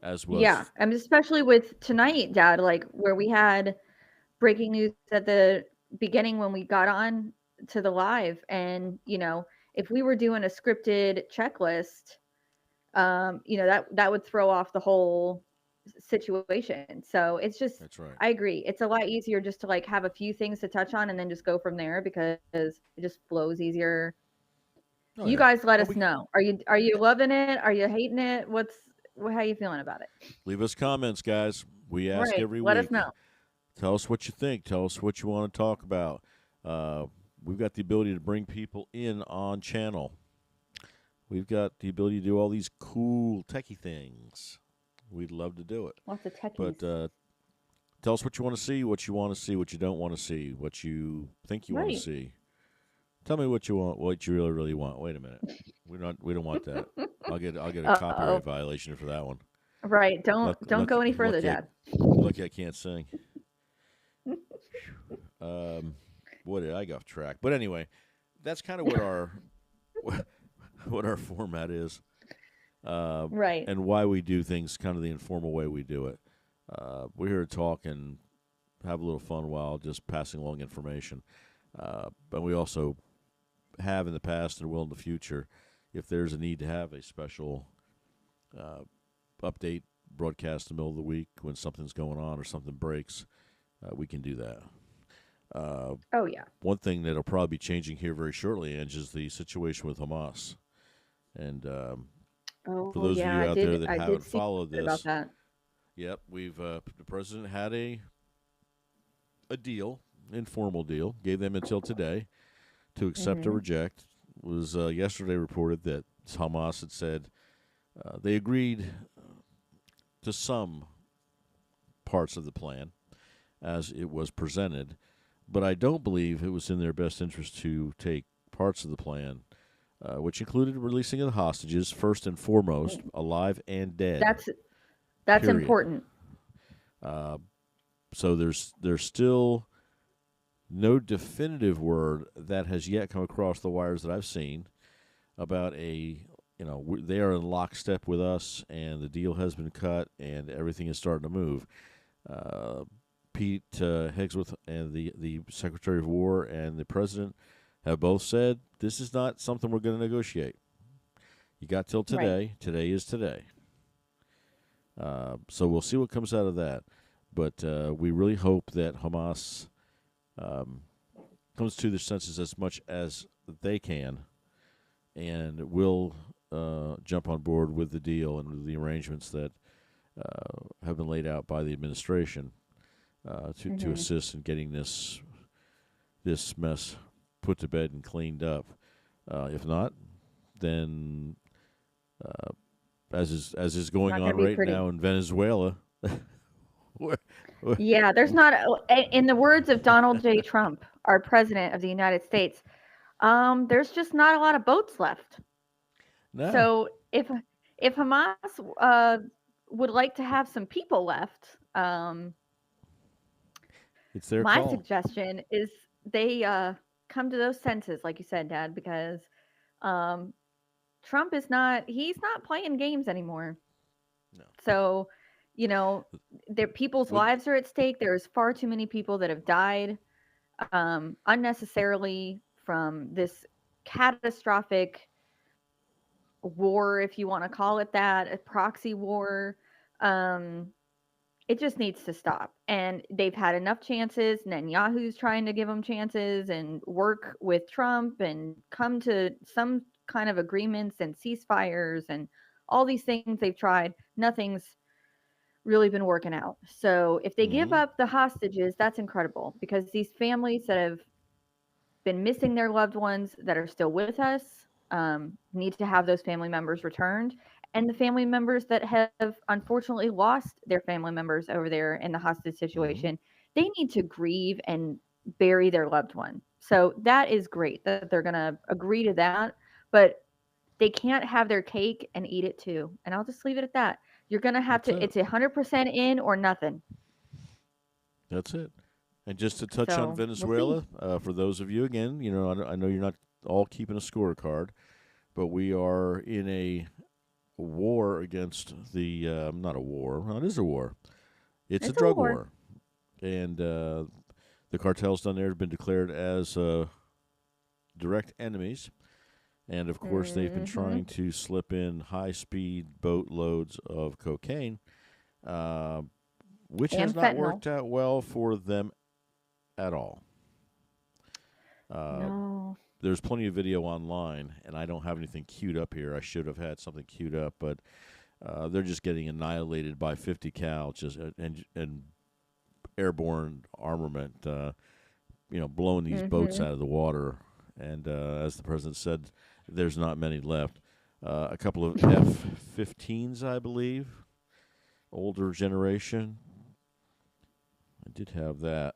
As was. Yeah. I mean, especially with tonight, Dad, like where we had breaking news at the beginning when we got on to the live, and if we were doing a scripted checklist, that would throw off the whole situation. So it's just, That's right. I agree, it's a lot easier just to like have a few things to touch on and then just go from there because it just flows easier. Oh, You yeah. guys let us know. Are you loving it? Are you hating it? How are you feeling about it? Leave us comments, guys. We ask Right. every Let week. us know. Tell us what you think. Tell us what you want to talk about. We've got the ability to bring people in on channel. We've got the ability to do all these cool techie things. We'd love to do it. Lots of techies. But tell us what you want to see, what you want to see, what you don't want to see, what you think you want to see. Tell me what you want, what you really, really want. Wait a minute. We don't want that. I'll get a copyright violation for that one. Right. Don't go any further, Dad. Lucky I can't sing. What did I go off track? But anyway, that's kind of what our format is. Right. And why we do things kind of the informal way we do it. We're here to talk and have a little fun while just passing along information. But we also have in the past and will in the future, if there's a need to have a special update broadcast in the middle of the week when something's going on or something breaks, we can do that. Oh, yeah. One thing that'll probably be changing here very shortly, Ange, is the situation with Hamas. And for those of you out there that haven't followed this, about that. Yep, we've the president had a deal, informal deal, gave them until today to accept or reject. It was yesterday reported that Hamas had said they agreed to some parts of the plan as it was presented, but I don't believe it was in their best interest to take parts of the plan, which included releasing of the hostages, first and foremost, alive and dead. That's important. So there's still no definitive word that has yet come across the wires that I've seen about they are in lockstep with us, and the deal has been cut, and everything is starting to move. Pete Hegseth and the Secretary of War and the President have both said this is not something we're going to negotiate. You got till today. Right. Today is today. So we'll see what comes out of that. But we really hope that Hamas comes to their senses as much as they can and will jump on board with the deal and the arrangements that have been laid out by the administration. to assist in getting this mess put to bed and cleaned up. If not, then as is going Not on going to be right pretty. now in Venezuela. where- Yeah, there's not, in the words of Donald J. Trump, our president of the United States, there's just not a lot of boats left. no, So if Hamas would like to have some people left, it's their my call. suggestion is they come to those senses, like you said, Dad, because um, Trump he's not playing games anymore. No. So, people's Would lives are at stake. There's far too many people that have died unnecessarily from this catastrophic war, if you want to call it that, a proxy war. Um, it just needs to stop. And they've had enough chances. Netanyahu's trying to give them chances and work with Trump and come to some kind of agreements and ceasefires and all these things they've tried. Nothing's really been working out. So if they give mm-hmm. up the hostages, that's incredible because these families that have been missing their loved ones that are still with us need to have those family members returned. And the family members that have unfortunately lost their family members over there in the hostage Mm-hmm. situation, they need to grieve and bury their loved one. So that is great that they're going to agree to that. But they can't have their cake and eat it too. And I'll just leave it at that. You're going to have That's to, it. it's 100% in or nothing. That's it. And just to touch on So we'll see. Venezuela, for those of you, again, I know you're not all keeping a scorecard, but we are in a war against the not a war. Well, it is a war. It's a It's a drug war. war, and the cartels down there have been declared as direct enemies. And of course, they've been Mm-hmm. trying to slip in high-speed boatloads of cocaine, uh, which has And not fentanyl. worked out well for them at all. Uh, No. there's plenty of video online, and I don't have anything queued up here. I should have had something queued up, but they're just getting annihilated by 50 cal, just and airborne armament. Blowing these boats Mm-hmm. out of the water. And as the president said, there's not many left. A couple of F-15s, I believe, older generation. I did have that.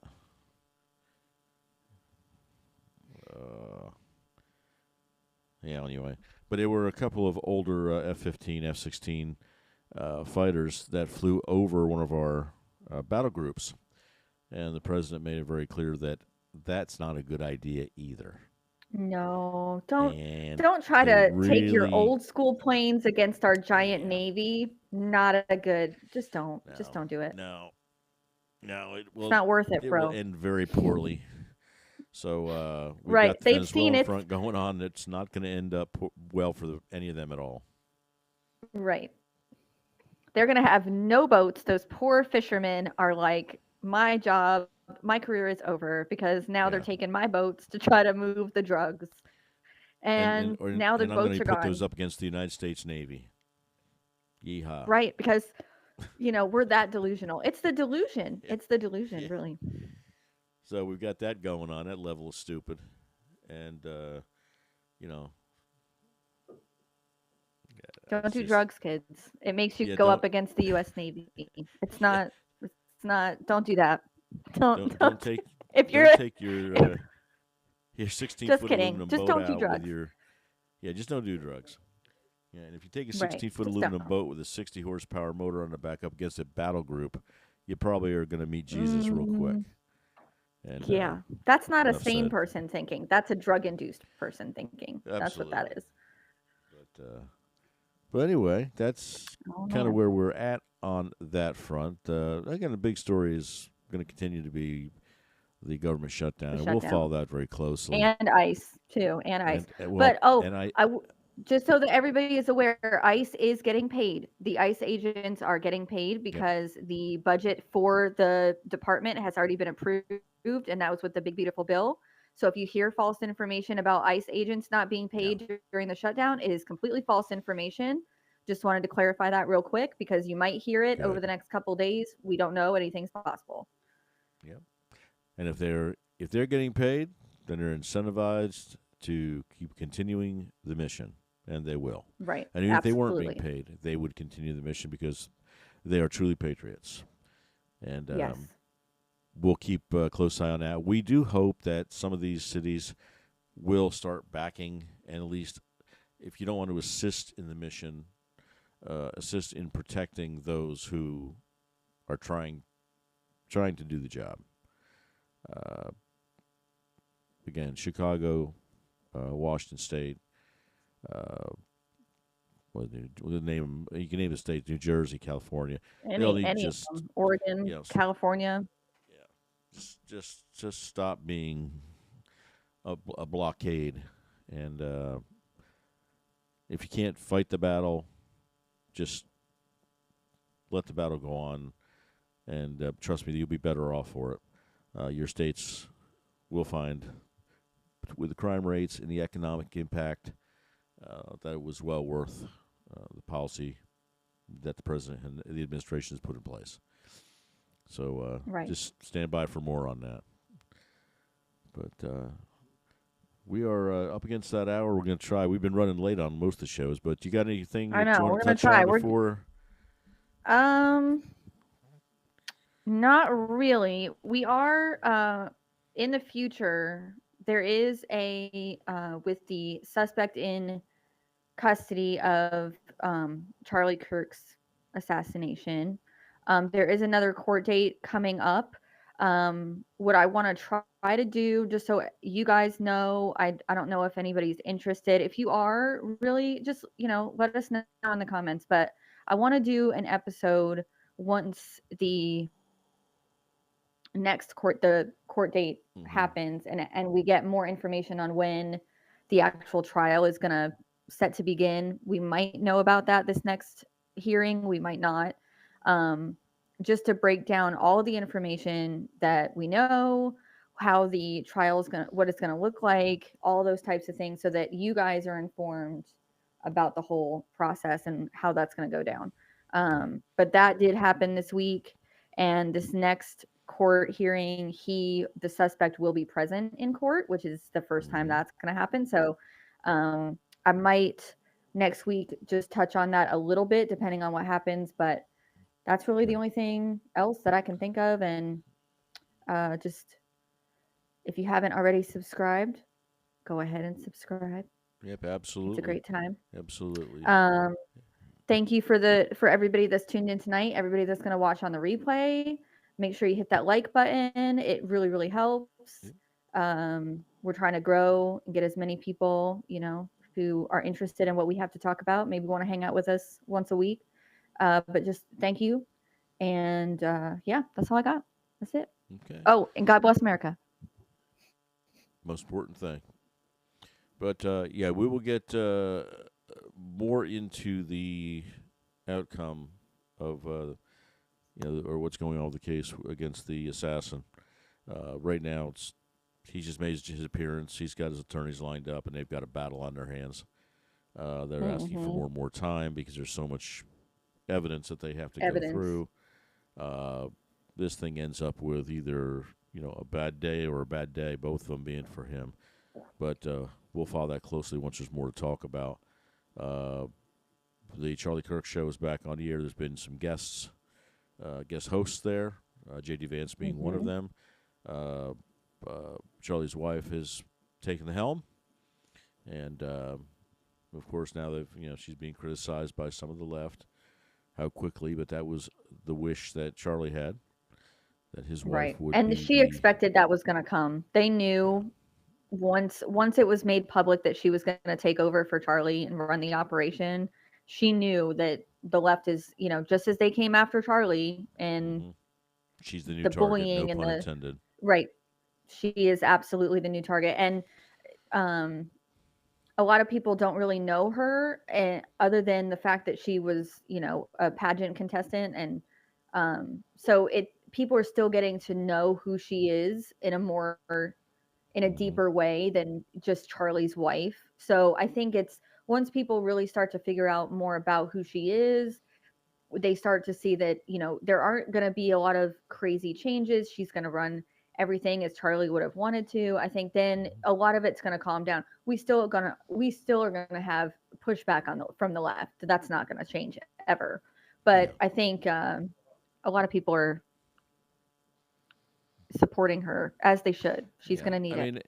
Yeah, anyway. But there were a couple of older F-15, F-16 fighters that flew over one of our battle groups. And the president made it very clear that that's not a good idea either. No, And don't try they to take your really, old school planes against our giant yeah, navy. Not a good. Just no, don't do it. no, no. It's not worth it, It will bro. end very poorly. So we've Right? got the They've seen Venezuelan it. front going on. It's not going to end up well for any of them at all. Right. They're gonna have no boats. Those poor fishermen are like, my job, my career is over because now they're Yeah, taking my boats to try to move the drugs, and now the and I'm going boats to are put those gone. up against the United States Navy. Yeehaw! Right? Because we're that delusional. It's the delusion. Yeah, It's the delusion, yeah. really. So we've got that going on. That level is stupid, and you know, Don't it's do just drugs, kids. It makes you yeah. go up against the U.S. Navy. It's Yeah, not. It's not. Don't do that. Don't. don't Don't. take If you're don't take your 16 just foot kidding, aluminum just boat don't do out with drugs. your just don't do drugs. Yeah, and if you take a Right. 16-foot Just aluminum don't. boat with a 60 horsepower motor on the back up against a battle group, you probably are going to meet Jesus real quick. Mm, And yeah, that's not a enough sane said. person thinking. That's a drug-induced person thinking. That's what that Absolutely. is. But anyway, that's Oh kind of man, where we're at on that front. Again, the big story is going to continue to be the government shutdown, the and we'll follow shutdown that very closely. and ICE too, and ICE. And well, But and I just so that everybody is aware, ICE is getting paid. The ICE agents are getting paid yep, because the budget for the department has already been approved, and that was with the big beautiful bill. So if you hear false information about ICE agents not being yeah, paid during the shutdown, it is completely false information. Just wanted to clarify that real quick because you might hear it over good. the next couple days. We don't know. Anything's possible. And if they're getting paid, then they're incentivized to keep continuing the mission, and they will. Right. And even if they weren't being Absolutely. paid, they would continue the mission because they are truly patriots. And Yes. we'll keep a close eye on that. We do hope that some of these cities will start backing, and at least if you don't want to assist in the mission, assist in protecting those who are trying to do the job. Uh, Again, Chicago, Washington State. Uh, what name? You can name the states: New Jersey, California. They all need to Any of just them. Oregon, California. yeah, just stop being a blockade, and if you can't fight the battle, just let the battle go on, and trust me, you'll be better off for it. Your states will find, with the crime rates and the economic impact, that it was well worth the policy that the president and the administration has put in place. So Right. just stand by for more on that. But we are up against that hour. We're going to try. We've been running late on most of the shows, but you got anything I that you know. want We're to gonna touch try. on We're before? um not really. We are in the future. There is a with the suspect in custody of Charlie Kirk's assassination. There is another court date coming up. What I want to try to do, just so you guys know, I don't know if anybody's interested. If you are, really, just let us know in the comments. But I want to do an episode once the court date happens, and we get more information on when the actual trial is going to set to begin. We might know about that this next hearing, we might not. Just to break down all the information that we know, how the trial is going to, what it's going to look like, all those types of things, so that you guys are informed about the whole process and how that's going to go down. But that did happen this week, and this next court hearing, the suspect will be present in court, which is the first time that's going to happen. So I might next week just touch on that a little bit, depending on what happens. But that's really the only thing else that I can think of. And just, if you haven't already subscribed, go ahead and subscribe. Yep, absolutely. It's a great time. Absolutely. Thank you for everybody that's tuned in tonight. Everybody that's going to watch on the replay, make sure you hit that like button. It really, really helps. We're trying to grow and get as many people, who are interested in what we have to talk about. Maybe want to hang out with us once a week. But just thank you. And yeah, that's all I got. That's it. Okay. Oh, and God bless America. Most important thing. But yeah, we will get more into the outcome of or what's going on with the case against the assassin. Right now, he's just made his appearance. He's got his attorneys lined up, and they've got a battle on their hands. They're asking for more and more time because there's so much evidence that they have to go through. This thing ends up with either a bad day or a bad day, both of them being for him. But we'll follow that closely once there's more to talk about. The Charlie Kirk show is back on the air. There's been some guest hosts there, J.D. Vance being one of them. Charlie's wife has taken the helm, and of course now she's being criticized by some of the left. How quickly, but that was the wish that Charlie had, that his wife would. And she expected that was going to come. They knew once it was made public that she was going to take over for Charlie and run the operation. She knew that the left is, just as they came after Charlie and she's the new the target, bullying no and pun intended. Right. She is absolutely the new target. And a lot of people don't really know her, other than the fact that she was, a pageant contestant. And so people are still getting to know who she is in a deeper way than just Charlie's wife. So I think it's, once people really start to figure out more about who she is, they start to see that, there aren't going to be a lot of crazy changes. She's going to run everything as Charlie would have wanted to, I think then a lot of it's going to calm down. We still are going to have pushback from the left. That's not going to change ever. Yeah. But I think a lot of people are supporting her as they should. She's Yeah. going to need I it. mean,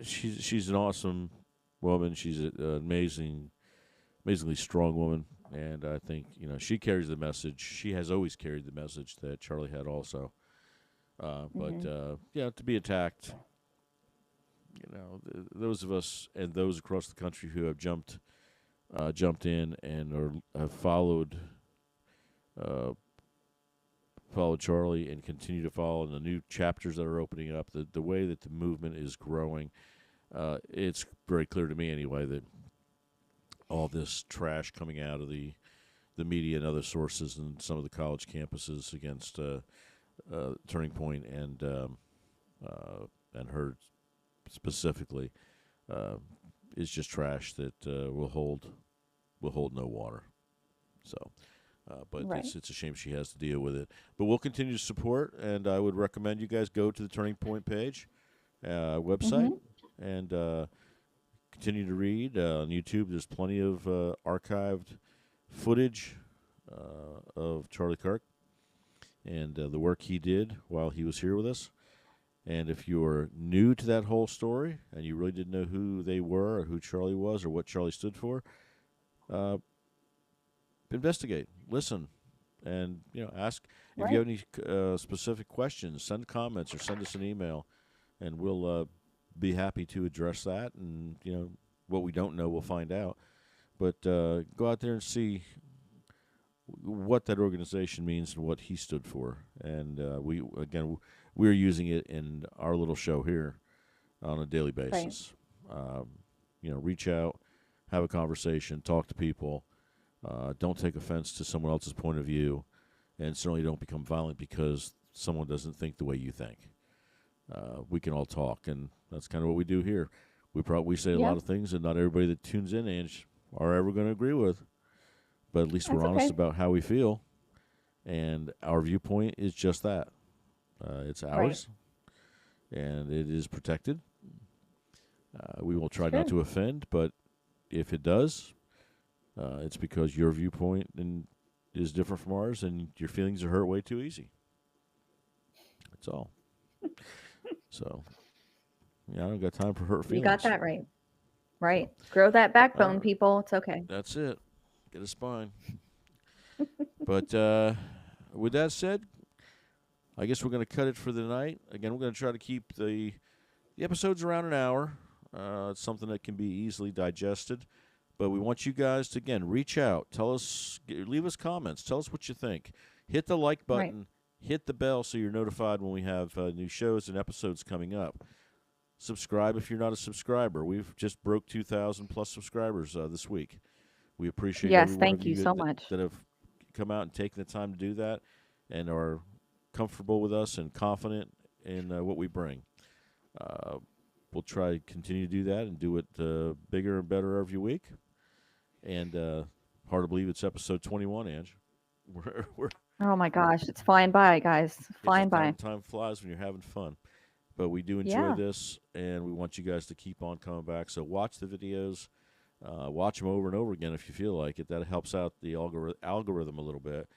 she's an awesome woman. She's an amazingly strong woman, and I think she carries the message. She has always carried the message that Charlie had also. But to be attacked, those of us and those across the country who have jumped in and have uh, followed Charlie and continue to follow in the new chapters that are opening up, the way that the movement is growing, it's very clear to me anyway that all this trash coming out of the media and other sources and some of the college campuses against Turning Point and her specifically is just trash that will hold no water. So. But Right. it's a shame she has to deal with it. But we'll continue to support, and I would recommend you guys go to the Turning Point page, website, and continue to read. On YouTube, there's plenty of archived footage of Charlie Kirk and the work he did while he was here with us. And if you're new to that whole story and you really didn't know who they were or who Charlie was or what Charlie stood for, investigate, listen, and ask if you have any specific questions. Send comments or send us an email, and we'll be happy to address that. And what we don't know, we'll find out. But go out there and see what that organization means and what he stood for. And we're using it in our little show here on a daily basis. Right. Reach out, have a conversation, talk to people. Don't take offense to someone else's point of view, and certainly don't become violent because someone doesn't think the way you think. We can all talk, and that's kind of what we do here. We say a lot of things that not everybody that tunes in, Ange, are ever going to agree with, but at least we're honest about how we feel, and our viewpoint is just that. It's ours, and it is protected. We will try not to offend, but if it does, it's because your viewpoint is different from ours, and your feelings are hurt way too easy. That's all. So, I don't got time for hurt feelings. You got that right. Right. So, grow that backbone, people. It's okay. That's it. Get a spine. But with that said, I guess we're going to cut it for the night. Again, we're going to try to keep the episodes around an hour. It's something that can be easily digested. But we want you guys to, again, reach out. Leave us comments. Tell us what you think. Hit the like button. Right. Hit the bell so you're notified when we have new shows and episodes coming up. Subscribe if you're not a subscriber. We've just broke 2,000 plus subscribers this week. We appreciate every one of you so much that have come out and taken the time to do that and are comfortable with us and confident in what we bring. We'll try to continue to do that and do it bigger and better every week. And hard to believe it's episode 21, Ange. We're oh, my gosh. It's flying by, guys. Flying by. Time flies when you're having fun. But we do enjoy this, and we want you guys to keep on coming back. So watch the videos. Watch them over and over again if you feel like it. That helps out the algorithm a little bit.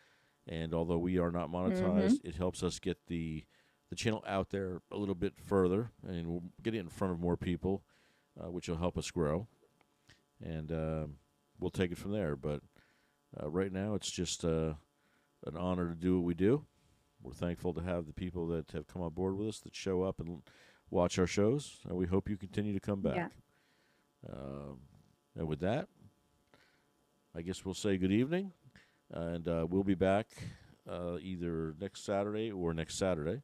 And although we are not monetized, it helps us get the channel out there a little bit further, and we'll get it in front of more people, which will help us grow. And we'll take it from there. But right now, it's just an honor to do what we do. We're thankful to have the people that have come on board with us that show up and watch our shows, and we hope you continue to come back. And with that, I guess we'll say good evening, and we'll be back either next Saturday or next Saturday.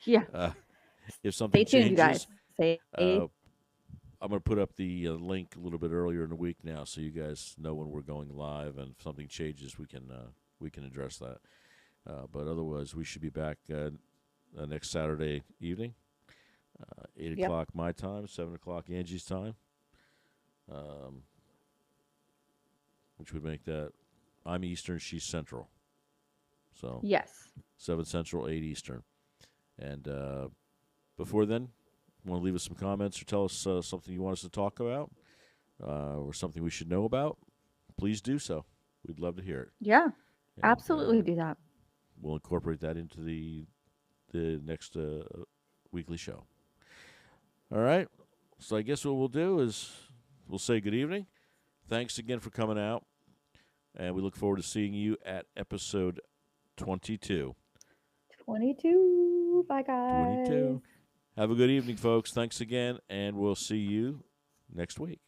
If something Stay tuned, changes, you guys. I'm going to put up the link a little bit earlier in the week now, so you guys know when we're going live. And if something changes, we can address that. But otherwise, we should be back next Saturday evening, 8 o'clock my time, 7 o'clock Angie's time, which would make that I'm Eastern, she's Central. So yes, 7 Central, 8 Eastern. And before then, want to leave us some comments or tell us something you want us to talk about or something we should know about? Please do so. We'd love to hear it. Yeah, And absolutely do that. we'll incorporate that into the next weekly show. All right. So I guess what we'll do is we'll say good evening. Thanks again for coming out. And we look forward to seeing you at episode 22. 22. Bye, guys. 22. Have a good evening, folks. Thanks again, and we'll see you next week.